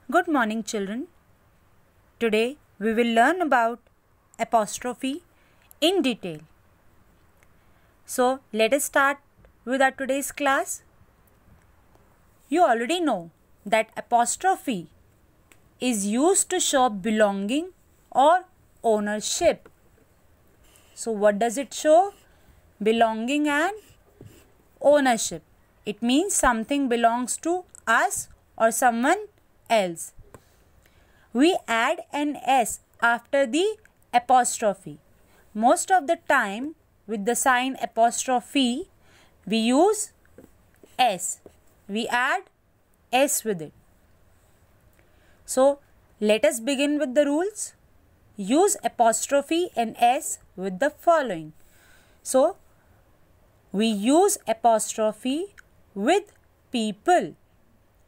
Good morning, children. Today we will learn about apostrophe in detail. So let us start with our today's class. You already know that apostrophe is used to show belonging or ownership. So what does it show? Belonging and ownership. It means something belongs to us or someone else. We add an S after the apostrophe. Most of the time with the sign apostrophe we use S. We add S with it. So let us begin with the rules. Use apostrophe and S with the following. So we use apostrophe with people.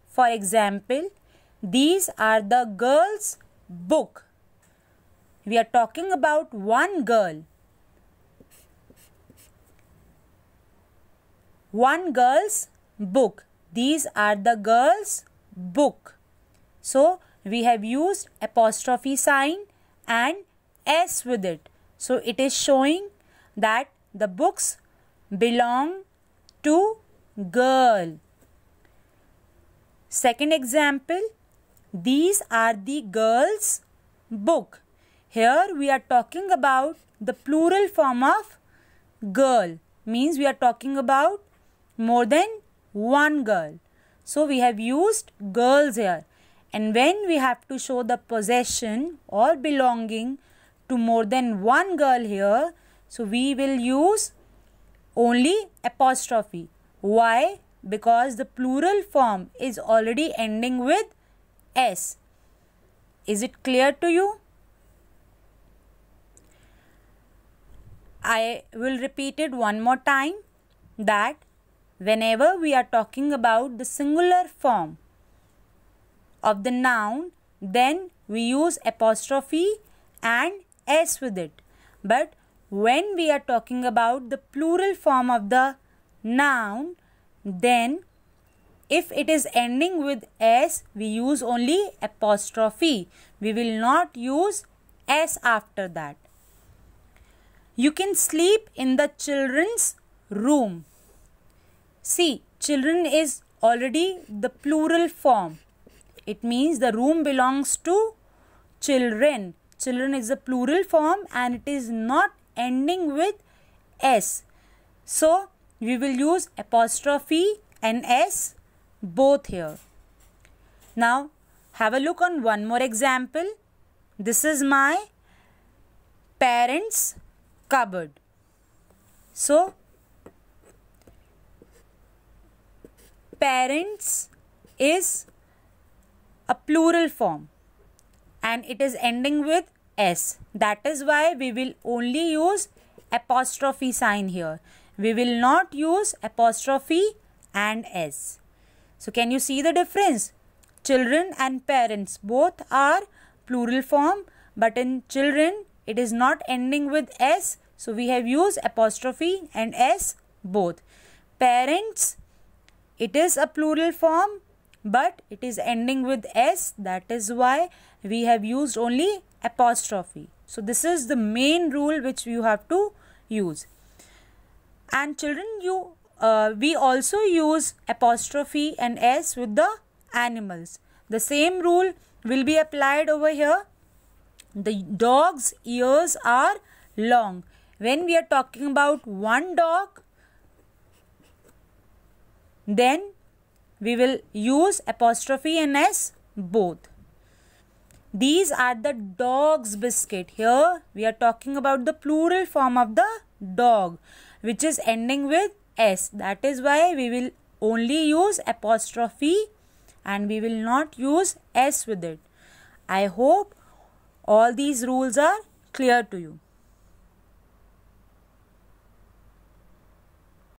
For example, these are the girls' book. We are talking about one girl. One girl's book. These are the girls' book. So we have used apostrophe sign and S with it. So it is showing that the books belong to girl. Second example, these are the girls' book. Here we are talking about the plural form of girl. Means we are talking about more than one girl. So we have used girls here. And when we have to show the possession or belonging to more than one girl here, so we will use only apostrophe. Why? Because the plural form is already ending with S. Is it clear to you? I will repeat it one more time that whenever we are talking about the singular form of the noun, then we use apostrophe and S with it. But when we are talking about the plural form of the noun, then if it is ending with S, we use only apostrophe. We will not use S after that. You can sleep in the children's room. See, children is already the plural form. It means the room belongs to children. Children is the plural form and it is not ending with S. So we will use apostrophe and S both here. Now have a look on one more example. This is my parents' cupboard. So parents is a plural form and it is ending with S. That is why we will only use apostrophe sign here. We will not use apostrophe and S. So can you see the difference? Children and parents both are plural form, but in children it is not ending with S. So we have used apostrophe and S both. Parents, it is a plural form, but it is ending with S. That is why we have used only apostrophe. So this is the main rule which you have to use. And children, we also use apostrophe and S with the animals. The same rule will be applied over here. The dog's ears are long. When we are talking about one dog, then we will use apostrophe and S both. These are the dog's biscuit. Here we are talking about the plural form of the dog, which is ending with S. That is why we will only use apostrophe and we will not use S with it. I hope all these rules are clear to you.